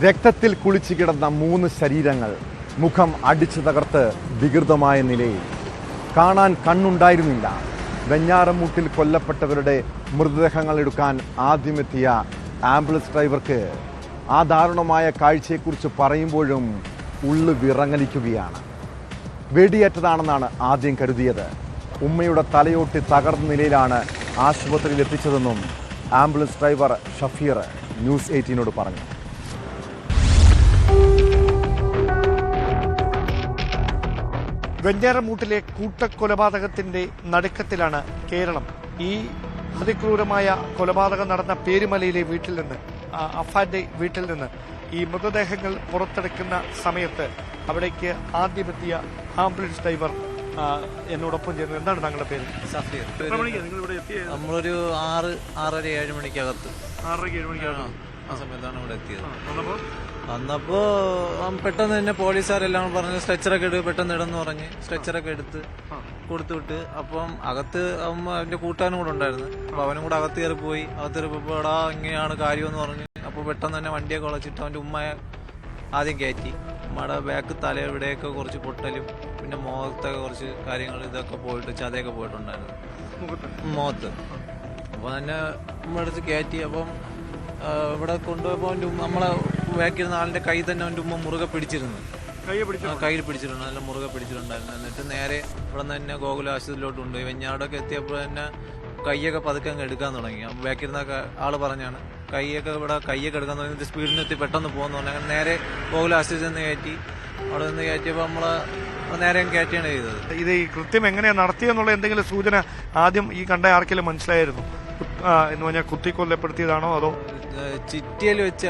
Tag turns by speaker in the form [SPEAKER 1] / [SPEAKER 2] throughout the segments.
[SPEAKER 1] രക്തത്തിൽ കുളിച്ചു കിടന്ന 3 ശരീരങ്ങൾ, മുഖം അടിച്ചു തകർത്ത് വികൃതമായ നിലയിൽ. കാണാൻ കണ്ണുണ്ടായിരുന്നില്ല. വെഞ്ഞാറമൂട്ടിൽ കൊല്ലപ്പെട്ടവരുടെ മൃതദേഹങ്ങൾ എടുക്കാൻ ആദ്യമെത്തിയ ആംബുലൻസ് ഡ്രൈവർക്ക് ആ ദാരുണമായ കാഴ്ചയെക്കുറിച്ച് പറയുമ്പോഴും ഉള്ളു വിറങ്ങലിക്കുകയാണ്. വെടിയേറ്റതാണെന്നാണ് ആദ്യം കരുതിയത്. ഉമ്മയുടെ തലയോട്ടി തകർന്ന നിലയിലാണ് ആശുപത്രിയിൽ എത്തിച്ചതെന്നും ആംബുലൻസ് ഡ്രൈവർ ഷഫീർ ന്യൂസ് 18നോട് പറഞ്ഞു.
[SPEAKER 2] വെഞ്ഞാറമൂട്ടിലെ കൂട്ടക്കൊലപാതകത്തിന്റെ നടുക്കത്തിലാണ് കേരളം. ഈ അതിക്രൂരമായ കൊലപാതകം നടന്ന പേരുമലയിലെ വീട്ടിൽ നിന്ന്, അഫാന്റെ വീട്ടിൽ നിന്ന് ഈ മൃതദേഹങ്ങൾ പുറത്തെടുക്കുന്ന സമയത്ത് അവിടേക്ക് ആദ്യമെത്തിയ ആംബുലൻസ് ഡ്രൈവർ എന്നോടൊപ്പം ചേർന്ന്. എന്താണ് താങ്കളുടെ പേര്?
[SPEAKER 3] സഫീർ. നമ്മളൊരു 6:30-7 മണിക്കകത്ത്,
[SPEAKER 2] 6:30-7 മണിക്കകത്ത്
[SPEAKER 3] ആ സമയത്താണ് ഇവിടെ എത്തിയത്. വന്നപ്പോ പെട്ടെന്ന് തന്നെ പോലീസുകാരെല്ലാം പറഞ്ഞ് സ്ട്രെച്ചറൊക്കെ എടുത്ത് പെട്ടെന്ന് ഇടന്ന് പറഞ്ഞ് സ്ട്രെച്ചറൊക്കെ എടുത്ത് കൊടുത്തുവിട്ട്. അപ്പം അകത്ത് അവന്റെ കൂട്ടാനും കൂടെ ഉണ്ടായിരുന്നു. അപ്പൊ അവനും കൂടെ അകത്ത് കയറി പോയി. അകത്ത് കയറിപ്പോ എടാ ഇങ്ങനെയാണ് കാര്യമെന്ന് പറഞ്ഞ് അപ്പൊ പെട്ടെന്ന് തന്നെ വണ്ടിയൊക്കെ വളച്ചിട്ട് അവന്റെ ഉമ്മയെ ആദ്യം കയറ്റി. ഉമ്മയുടെ ബാക്ക് തല ഇവിടെയൊക്കെ കുറച്ച് പൊട്ടലും പിന്നെ മുഖത്തൊക്കെ കുറച്ച് കാര്യങ്ങൾ ഇതൊക്കെ പോയിട്ട് ചതയൊക്കെ പോയിട്ടുണ്ടായിരുന്നു മുഖത്ത്. അപ്പൊ തന്നെ ഉമ്മ എടുത്ത് കയറ്റി. അപ്പം ഇവിടെ കൊണ്ടുപോയപ്പോ അവന്റെ നമ്മളെ ബാക്കിരുന്ന ആളിന്റെ കൈ തന്നെ അവന്റെ ഉമ്മ മുറുകെ പിടിച്ചിരുന്നു. കയ്യിൽ പിടിച്ചിട്ടുണ്ട്, നല്ല മുറുകെ പിടിച്ചിട്ടുണ്ടായിരുന്നു. എന്നിട്ട് നേരെ ഇവിടെ നിന്ന് തന്നെ ഗോകുല ആശുപത്രിയിലോട്ട് കൊണ്ടുപോയി. വെഞ്ഞാടൊക്കെ എത്തിയപ്പോൾ തന്നെ കൈയൊക്കെ പതുക്കെ അങ്ങ് എടുക്കാൻ തുടങ്ങി. ബാക്കിരുന്ന ആള് പറഞ്ഞാണ് കൈയൊക്കെ എടുക്കാൻ തുടങ്ങി. സ്പീഡിനെത്തി പെട്ടെന്ന് പോകുന്നു പറഞ്ഞു. അങ്ങനെ നേരെ ഗോകുല ആശുപത്രിയിൽ നിന്ന് കയറ്റി. അവിടെ നിന്ന് കയറ്റിയപ്പോൾ നമ്മളെ നേരെ കയറ്റിയാണ് ചെയ്തത്.
[SPEAKER 2] ഇത് ഈ കൃത്യം എങ്ങനെയാണ് നടത്തിയെന്നുള്ള എന്തെങ്കിലും സൂചന ആദ്യം ഈ കണ്ട ആർക്കെങ്കിലും മനസ്സിലായിരുന്നു? എന്ന് പറഞ്ഞാൽ കുത്തിക്കൊല്ലപ്പെടുത്തിയതാണോ അതോ
[SPEAKER 3] ചിറ്റിയിൽ വെച്ച്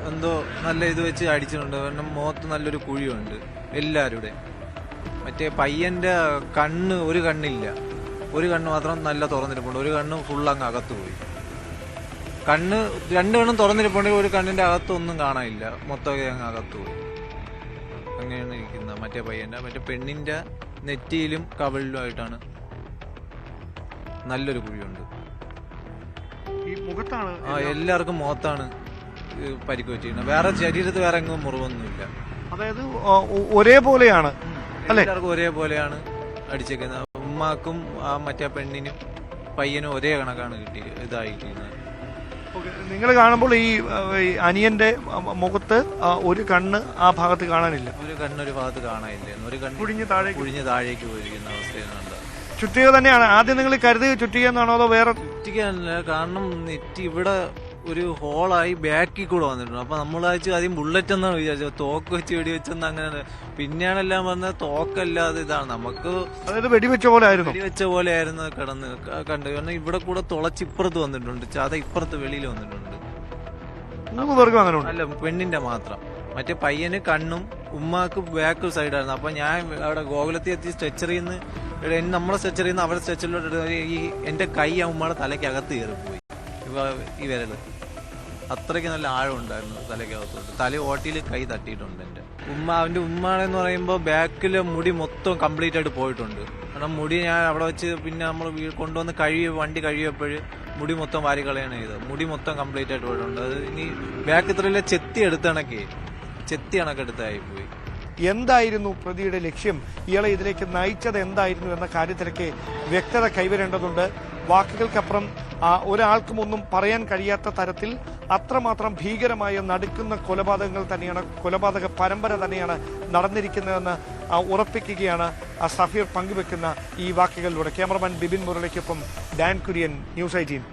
[SPEAKER 3] എന്തോ നല്ല ഇത് വെച്ച് അടിച്ചിട്ടുണ്ട്. കാരണം മുഖത്ത് നല്ലൊരു കുഴിയുണ്ട് എല്ലാവരുടെ. മറ്റേ പയ്യന്റെ കണ്ണ്, ഒരു കണ്ണില്ല, ഒരു കണ്ണ് മാത്രം നല്ല തുറന്നിരിപ്പുണ്ട്. ഒരു കണ്ണ് ഫുൾ അങ്ങ് അകത്ത് പോയി. രണ്ട് കണ്ണും തുറന്നിരിപ്പുണ്ടെങ്കിൽ ഒരു കണ്ണിന്റെ അകത്തൊന്നും കാണാനില്ല, മൊത്തമൊക്കെ അങ്ങ് അകത്ത് പോയി. അങ്ങനെയാണ് ഇരിക്കുന്നത്. മറ്റേ പയ്യന്റെ, മറ്റേ പെണ്ണിന്റെ നെറ്റിയിലും കവിളിലും ആയിട്ടാണ് നല്ലൊരു കുഴിയുണ്ട്.
[SPEAKER 2] ഈ മുഖത്താണ്?
[SPEAKER 3] എല്ലാവർക്കും മുഖത്താണ് പരിക്ക് പറ്റിയിരുന്നത്. വേറെ ശരീരത്തിൽ വേറെ എങ്ങും മുറിവൊന്നുമില്ല.
[SPEAKER 2] അതായത് ഒരേപോലെയാണ് അല്ലെ?
[SPEAKER 3] എല്ലാവർക്കും ഒരേപോലെയാണ് അടിച്ചേക്കുന്നത്. ഉമ്മാക്കും മറ്റേ പെണ്ണിനും പയ്യനും ഒരേ കണക്കാണ് ഇതായിരിക്കുന്നത്.
[SPEAKER 2] നിങ്ങൾ കാണുമ്പോൾ ഈ അനിയന്റെ മുഖത്ത് ഒരു കണ്ണ് ആ ഭാഗത്ത് കാണാനില്ല,
[SPEAKER 3] ഒരു കണ്ണൊരു ഭാഗത്ത് കാണാനില്ല, ഒരു കണ്ണ് കുഴിഞ്ഞ് താഴേക്ക് പോയിരിക്കുന്ന അവസ്ഥയാണ്.
[SPEAKER 2] ചുറ്റിക തന്നെയാണ് ആദ്യം നിങ്ങൾ കരുതി ചുറ്റിക എന്നാണോ അതോ വേറെ?
[SPEAKER 3] ചുറ്റികല്ല, കാരണം നെറ്റി ഇവിടെ ഒരു ഹോളായി ബാക്കിൽ കൂടെ വന്നിട്ടുണ്ട്. അപ്പൊ നമ്മളാച്ചു ആദ്യം ബുള്ളറ്റ് എന്നാണ് വിചാരിച്ചത്, തോക്ക് വെച്ച് വെടിവെച്ചെന്ന്. അങ്ങനെ പിന്നെയാണെല്ലാം വന്നത് തോക്കല്ലാതെ ഇതാണ് നമുക്ക്.
[SPEAKER 2] അതായത് വെടിവെച്ച പോലെ
[SPEAKER 3] ആയിരുന്നു കിടന്ന് കണ്ടു. കാരണം ഇവിടെ കൂടെ തുളച്ചിപ്പുറത്ത് വന്നിട്ടുണ്ട്, ചത ഇപ്പുറത്ത് വെളിയിൽ വന്നിട്ടുണ്ട്.
[SPEAKER 2] 3 പേർക്കും അങ്ങനെ
[SPEAKER 3] അല്ല, പെണ്ണിന്റെ മാത്രം. മറ്റേ പയ്യന് കണ്ണും ഉമ്മാക്ക് ബാക്ക് സൈഡായിരുന്നു. അപ്പൊ ഞാൻ അവിടെ ഗോകുലത്തിൽ എത്തി സ്ട്രെച്ചറിൽ നിന്ന് നമ്മളെ സ്ട്രെച്ചറിൽ നിന്ന് അവരുടെ സ്ട്രെച്ചറിലോട്ട് ഈ എന്റെ കൈ ആ ഉമ്മയുടെ തലയ്ക്കകത്ത് കയറിപ്പോയി. ഈ വിരല് അത്രയ്ക്ക് നല്ല ആഴം ഉണ്ടായിരുന്നു തലയ്ക്കകത്തോട്ട്. തല ഓട്ടിയിൽ കൈ തട്ടിയിട്ടുണ്ട് എന്റെ അവന്റെ ഉമ്മാണെന്ന് പറയുമ്പോൾ ബാക്കിലെ മുടി മൊത്തം കംപ്ലീറ്റ് ആയിട്ട് പോയിട്ടുണ്ട്. കാരണം മുടി ഞാൻ അവിടെ വെച്ച് പിന്നെ നമ്മൾ കൊണ്ടുവന്ന് വണ്ടി കഴിയപ്പോഴ് മുടി മൊത്തം വാരി കളയാണ് ചെയ്തത്. മുടി മൊത്തം കംപ്ലീറ്റ് ആയിട്ട് പോയിട്ടുണ്ട്. അത് ഇനി ബാക്ക് ഇത്രയിലെ ചെത്തി കണക്കെടുത്തായി പോയി.
[SPEAKER 2] എന്തായിരുന്നു പ്രതിയുടെ ലക്ഷ്യം? ഇയാളെ ഇതിലേക്ക് നയിച്ചത് എന്തായിരുന്നു എന്ന കാര്യത്തിലേക്ക് വ്യക്തത കൈവരേണ്ടതുണ്ട്. വാക്കുകൾക്കപ്പുറം ഒരാൾക്കും ഒന്നും പറയാൻ കഴിയാത്ത തരത്തിൽ അത്രമാത്രം ഭീകരമായ നടുക്കുന്ന കൊലപാതക പരമ്പര തന്നെയാണ് നടന്നിരിക്കുന്നതെന്ന് ഉറപ്പിക്കുകയാണ് സഫീർ പങ്കുവെക്കുന്ന ഈ വാക്കുകളിലൂടെ. ക്യാമറമാൻ ബിബിൻ മുരളിക്കൊപ്പം ഡാൻ കുര്യൻ, ന്യൂസ് 18.